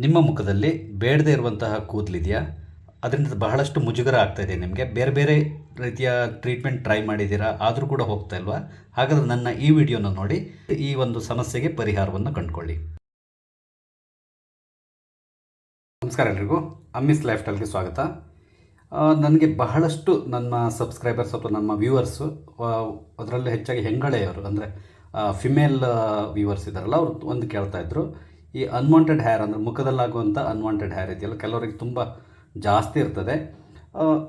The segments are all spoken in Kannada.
ನಿಮ್ಮ ಮುಖದಲ್ಲಿ ಬೇಡದೇ ಇರುವಂತಹ ಕೂದಲಿದೆಯಾ? ಅದರಿಂದ ಬಹಳಷ್ಟು ಮುಜುಗರ ಆಗ್ತಾಯಿದೆ ನಿಮಗೆ. ಬೇರೆ ಬೇರೆ ರೀತಿಯ ಟ್ರೀಟ್ಮೆಂಟ್ ಟ್ರೈ ಮಾಡಿದ್ದೀರಾ, ಆದರೂ ಕೂಡ ಹೋಗ್ತಾ ಇಲ್ವಾ? ಹಾಗಾದರೆ ನನ್ನ ಈ ವಿಡಿಯೋನ ನೋಡಿ ಈ ಒಂದು ಸಮಸ್ಯೆಗೆ ಪರಿಹಾರವನ್ನು ಕಂಡುಕೊಳ್ಳಿ. ನಮಸ್ಕಾರ ಎಲ್ರಿಗೂ, ಅಮ್ಮಿಸ್ ಲೈಫ್ ಸ್ಟೈಲ್ಗೆ ಸ್ವಾಗತ. ನನಗೆ ಬಹಳಷ್ಟು ನನ್ನ ಸಬ್ಸ್ಕ್ರೈಬರ್ಸ್ ಅಥವಾ ನಮ್ಮ ವ್ಯೂವರ್ಸು, ಅದರಲ್ಲೂ ಹೆಚ್ಚಾಗಿ ಹೆಂಗಳೆಯವರು ಅಂದರೆ ಫಿಮೇಲ್ ವ್ಯೂವರ್ಸ್ ಇದ್ದಾರಲ್ಲ, ಅವರು ಒಂದು ಕೇಳ್ತಾಯಿದ್ರು, ಈ ಅನ್ವಾಂಟೆಡ್ ಹೇರ್ ಅಂದರೆ ಮುಖದಲ್ಲಾಗುವಂಥ ಅನ್ವಾಂಟೆಡ್ ಹೇರ್ ಇದೆಯಲ್ಲ, ಕೆಲವರಿಗೆ ತುಂಬ ಜಾಸ್ತಿ ಇರ್ತದೆ.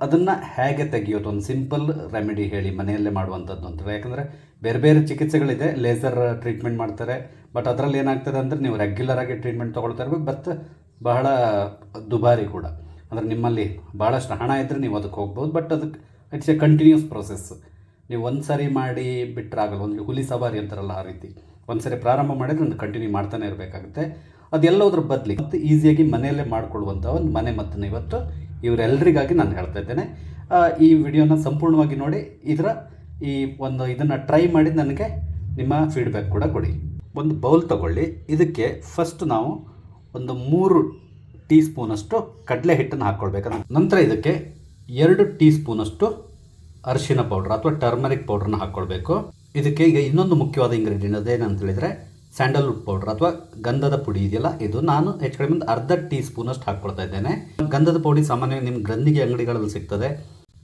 ಅದನ್ನು ಹೇಗೆ ತೆಗೆಯೋದು, ಒಂದು ಸಿಂಪಲ್ ರೆಮಿಡಿ ಹೇಳಿ, ಮನೆಯಲ್ಲೇ ಮಾಡುವಂಥದ್ದು ಅಂತ. ಯಾಕಂದರೆ ಬೇರೆ ಬೇರೆ ಚಿಕಿತ್ಸೆಗಳಿದೆ, ಲೇಸರ್ ಟ್ರೀಟ್ಮೆಂಟ್ ಮಾಡ್ತಾರೆ. ಬಟ್ ಅದರಲ್ಲಿ ಏನಾಗ್ತದೆ ಅಂದರೆ ನೀವು ರೆಗ್ಯುಲರಾಗಿ ಟ್ರೀಟ್ಮೆಂಟ್ ತೊಗೊಳ್ತಾ ಇರಬೇಕು. ಬಟ್ ಬಹಳ ದುಬಾರಿ ಕೂಡ. ಅಂದರೆ ನಿಮ್ಮಲ್ಲಿ ಭಾಳಷ್ಟು ಹಣ ಇದ್ದರೆ ನೀವು ಅದಕ್ಕೆ ಹೋಗ್ಬೋದು. ಬಟ್ ಅದಕ್ಕೆ ಇಟ್ಸ್ ಎ ಕಂಟಿನ್ಯೂಸ್ ಪ್ರೊಸೆಸ್. ನೀವು ಒಂದು ಸರಿ ಮಾಡಿ ಬಿಟ್ಟರಾಗಲ್ಲ. ಒಂದು ಹುಲಿ ಸವಾರಿ ಅಂತಾರಲ್ಲ, ಆ ರೀತಿ ಒಂದು ಸರಿ ಪ್ರಾರಂಭ ಮಾಡಿದರೆ ಒಂದು ಕಂಟಿನ್ಯೂ ಮಾಡ್ತಾನೆ ಇರಬೇಕಾಗುತ್ತೆ. ಅದೆಲ್ಲೋದ್ರ ಬದಲಿಗೆ ಮತ್ತು ಈಸಿಯಾಗಿ ಮನೆಯಲ್ಲೇ ಮಾಡಿಕೊಳ್ಳುವಂಥ ಒಂದು ಮನೆ ಮದ್ದನ್ನು ಇವತ್ತು ಇವರೆಲ್ಲರಿಗಾಗಿ ನಾನು ಹೇಳ್ತಾ ಇದ್ದೇನೆ. ಈ ವಿಡಿಯೋನ ಸಂಪೂರ್ಣವಾಗಿ ನೋಡಿ, ಇದನ್ನು ಟ್ರೈ ಮಾಡಿ ನನಗೆ ನಿಮ್ಮ ಫೀಡ್ಬ್ಯಾಕ್ ಕೂಡ ಕೊಡಿ. ಒಂದು ಬೌಲ್ ತಗೊಳ್ಳಿ. ಇದಕ್ಕೆ ಫಸ್ಟ್ ನಾವು ಒಂದು 3 ಟೀ ಸ್ಪೂನಷ್ಟು ಕಡಲೆ ಹಿಟ್ಟನ್ನು ಹಾಕ್ಕೊಳ್ಬೇಕು. ನಂತರ ಇದಕ್ಕೆ 2 ಟೀ ಸ್ಪೂನಷ್ಟು ಅರಿಶಿನ ಪೌಡ್ರ್ ಅಥವಾ ಟರ್ಮರಿಕ್ ಪೌಡ್ರನ್ನ ಹಾಕ್ಕೊಳ್ಬೇಕು. ಇದಕ್ಕೆ ಈಗ ಇನ್ನೊಂದು ಮುಖ್ಯವಾದ ಇಂಗ್ರೀಡಿಯೆಂಟ್ ಅದೇನಂತ ಹೇಳಿದರೆ ಸ್ಯಾಂಡಲ್ವುಡ್ ಪೌಡ್ರ್ ಅಥವಾ ಗಂಧದ ಪುಡಿ ಇದೆಯಲ್ಲ, ಇದು ನಾನು ಹೆಚ್ಚು ಕಡಿಮೆ ಒಂದು ಅರ್ಧ ಟೀ ಸ್ಪೂನಷ್ಟು ಹಾಕ್ಕೊಳ್ತಾ ಇದ್ದೇನೆ. ಗಂಧದ ಪುಡಿ ಸಾಮಾನ್ಯವಾಗಿ ನಿಮ್ಮ ಗಂಧಿಗೆ ಅಂಗಡಿಗಳಲ್ಲಿ ಸಿಗ್ತದೆ.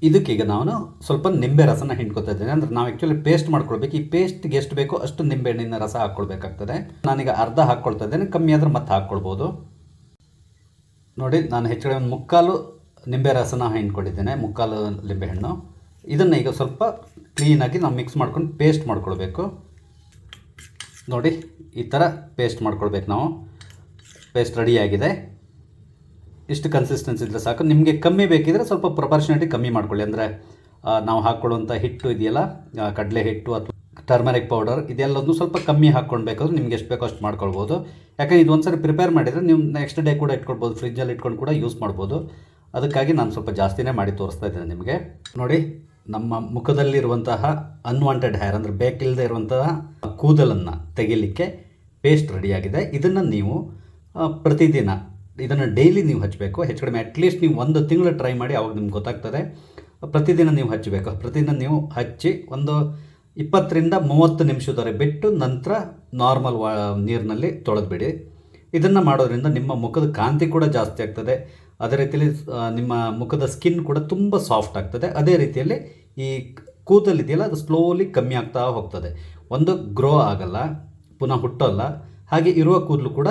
ಇದಕ್ಕೀಗ ನಾನು ಸ್ವಲ್ಪ ನಿಂಬೆ ರಸನ ಹಿಂಡ್ಕೊತಾ ಇದ್ದೇನೆ. ಅಂದರೆ ನಾವು ಆ್ಯಕ್ಚುಲಿ ಪೇಸ್ಟ್ ಮಾಡ್ಕೊಳ್ಬೇಕು. ಈ ಪೇಸ್ಟ್ಗೆ ಎಷ್ಟು ಬೇಕೋ ಅಷ್ಟು ನಿಂಬೆಹಣ್ಣಿನ ರಸ ಹಾಕ್ಕೊಳ್ಬೇಕಾಗ್ತದೆ. ನಾನೀಗ ಅರ್ಧ ಹಾಕ್ಕೊಳ್ತಾ ಇದ್ದೇನೆ, ಕಮ್ಮಿ ಆದ್ರೆ ಮತ್ತೆ ಹಾಕ್ಕೊಳ್ಬೋದು. ನೋಡಿ, ನಾನು ಹೆಚ್ಚು ಕಡಿಮೆ ಒಂದು 3/4 ನಿಂಬೆ ರಸನ ಹಿಂಡ್ಕೊಂಡಿದ್ದೇನೆ, 3/4 ನಿಂಬೆಹಣ್ಣು. ಇದನ್ನು ಈಗ ಸ್ವಲ್ಪ ಕ್ಲೀನಾಗಿ ನಾವು ಮಿಕ್ಸ್ ಮಾಡ್ಕೊಂಡು ಪೇಸ್ಟ್ ಮಾಡ್ಕೊಳ್ಬೇಕು. ನೋಡಿ, ಈ ಥರ ಪೇಸ್ಟ್ ಮಾಡ್ಕೊಳ್ಬೇಕು ನಾವು. ಪೇಸ್ಟ್ ರೆಡಿಯಾಗಿದೆ. ಇಷ್ಟು ಕನ್ಸಿಸ್ಟೆನ್ಸಿ ಇದ್ದರೆ ಸಾಕು. ನಿಮಗೆ ಕಮ್ಮಿ ಬೇಕಿದ್ರೆ ಸ್ವಲ್ಪ ಪ್ರಪೋರ್ಷನೇಟಿ ಕಮ್ಮಿ ಮಾಡ್ಕೊಳ್ಳಿ. ಅಂದರೆ ನಾವು ಹಾಕ್ಕೊಳ್ಳುವಂಥ ಹಿಟ್ಟು ಇದೆಯಲ್ಲ, ಕಡಲೆ ಹಿಟ್ಟು ಅಥವಾ ಟರ್ಮರಿಕ್ ಪೌಡರ್, ಇದೆಲ್ಲದನ್ನು ಸ್ವಲ್ಪ ಕಮ್ಮಿ ಹಾಕ್ಕೊಳ್ಬೇಕಾದ್ರೆ ನಿಮ್ಗೆ ಎಷ್ಟು ಬೇಕೋ ಅಷ್ಟು ಮಾಡ್ಕೊಳ್ಬೋದು. ಯಾಕಂದರೆ ಇದು ಒಂದು ಸರಿ ಪ್ರಿಪೇರ್ ಮಾಡಿದರೆ ನೀವು ನೆಕ್ಸ್ಟ್ ಡೇ ಕೂಡ ಇಟ್ಕೊಳ್ಬೋದು, ಫ್ರಿಜ್ಜಲ್ಲಿ ಇಟ್ಕೊಂಡು ಕೂಡ ಯೂಸ್ ಮಾಡ್ಬೋದು. ಅದಕ್ಕಾಗಿ ನಾನು ಸ್ವಲ್ಪ ಜಾಸ್ತಿನೇ ಮಾಡಿ ತೋರಿಸ್ತಾ ಇದ್ದೇನೆ ನಿಮಗೆ. ನೋಡಿ, ನಮ್ಮ ಮುಖದಲ್ಲಿರುವಂತಹ ಅನ್ವಾಂಟೆಡ್ ಹೇರ್ ಅಂದರೆ ಬೇಕಿಲ್ಲದೆ ಇರುವಂತಹ ಕೂದಲನ್ನು ತೆಗಿಲಿಕ್ಕೆ ಪೇಸ್ಟ್ ರೆಡಿಯಾಗಿದೆ. ಇದನ್ನು ನೀವು ಪ್ರತಿದಿನ ಇದನ್ನು ಡೈಲಿ ನೀವು ಹಚ್ಚಬೇಕು. ಹೆಚ್ಚು ಕಡಿಮೆ ಅಟ್ಲೀಸ್ಟ್ ನೀವು 1 ತಿಂಗಳು ಟ್ರೈ ಮಾಡಿ, ಅವಾಗ ನಿಮ್ಗೆ ಗೊತ್ತಾಗ್ತದೆ. ಪ್ರತಿದಿನ ನೀವು ಹಚ್ಚಬೇಕು. ಪ್ರತಿದಿನ ನೀವು ಹಚ್ಚಿ ಒಂದು 20 ರಿಂದ 30 ನಿಮಿಷದವರೆಗೆ ಬಿಟ್ಟು ನಂತರ ನಾರ್ಮಲ್ ನೀರಿನಲ್ಲಿ ತೊಳೆದ್ಬಿಡಿ. ಇದನ್ನು ಮಾಡೋದ್ರಿಂದ ನಿಮ್ಮ ಮುಖದ ಕಾಂತಿ ಕೂಡ ಜಾಸ್ತಿ ಆಗ್ತದೆ. ಅದೇ ರೀತಿಯಲ್ಲಿ ನಿಮ್ಮ ಮುಖದ ಸ್ಕಿನ್ ಕೂಡ ತುಂಬ ಸಾಫ್ಟ್ ಆಗ್ತದೆ. ಅದೇ ರೀತಿಯಲ್ಲಿ ಈ ಕೂದಲಿದೆಯಲ್ಲ, ಅದು ಸ್ಲೋಲಿ ಕಮ್ಮಿ ಆಗ್ತಾ ಹೋಗ್ತದೆ. ಒಂದು ಗ್ರೋ ಆಗಲ್ಲ, ಪುನಃ ಹುಟ್ಟೋಲ್ಲ. ಹಾಗೆ ಇರುವ ಕೂದಲು ಕೂಡ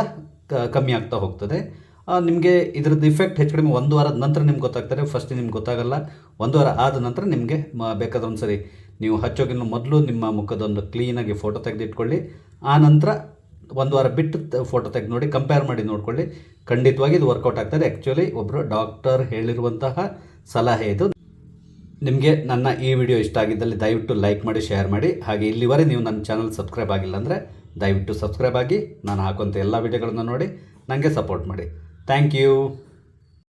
ಕಮ್ಮಿ ಆಗ್ತಾ ಹೋಗ್ತದೆ. ನಿಮಗೆ ಇದರದ್ದು ಇಫೆಕ್ಟ್ ಹೆಚ್ಚು ಕಡಿಮೆ 1 ವಾರದ ನಂತರ ನಿಮ್ಗೆ ಗೊತ್ತಾಗ್ತದೆ. ಫಸ್ಟ್ ನಿಮ್ಗೆ ಗೊತ್ತಾಗಲ್ಲ. 1 ವಾರ ಆದ ನಂತರ ನಿಮಗೆ ಬೇಕಾದ ಒಂದು ಸರಿ ನೀವು ಹಚ್ಚೋಗಿನ ಮೊದಲು ನಿಮ್ಮ ಮುಖದೊಂದು ಕ್ಲೀನಾಗಿ ಫೋಟೋ ತೆಗೆದಿಟ್ಕೊಳ್ಳಿ. ಆ ನಂತರ 1 ವಾರ ಬಿಟ್ಟು ಫೋಟೋ ತೆಗೆದು ನೋಡಿ, ಕಂಪೇರ್ ಮಾಡಿ ನೋಡ್ಕೊಳ್ಳಿ. ಖಂಡಿತವಾಗಿ ಇದು ವರ್ಕೌಟ್ ಆಗ್ತದೆ. ಆ್ಯಕ್ಚುಲಿ ಒಬ್ಬರು ಡಾಕ್ಟರ್ ಹೇಳಿರುವಂತಹ ಸಲಹೆ ಇದು. ನಿಮಗೆ ನನ್ನ ಈ ವಿಡಿಯೋ ಇಷ್ಟ ಆಗಿದ್ದಲ್ಲಿ ದಯವಿಟ್ಟು ಲೈಕ್ ಮಾಡಿ, ಶೇರ್ ಮಾಡಿ. ಹಾಗೆ ಇಲ್ಲಿವರೆಗೆ ನೀವು ನನ್ನ ಚಾನಲ್ ಸಬ್ಸ್ಕ್ರೈಬ್ ಆಗಿಲ್ಲ ಅಂದರೆ ದಯವಿಟ್ಟು ಸಬ್ಸ್ಕ್ರೈಬ್ ಆಗಿ ನಾನು ಹಾಕುವಂಥ ಎಲ್ಲ ವಿಡಿಯೋಗಳನ್ನು ನೋಡಿ ನನಗೆ ಸಪೋರ್ಟ್ ಮಾಡಿ. Thank you.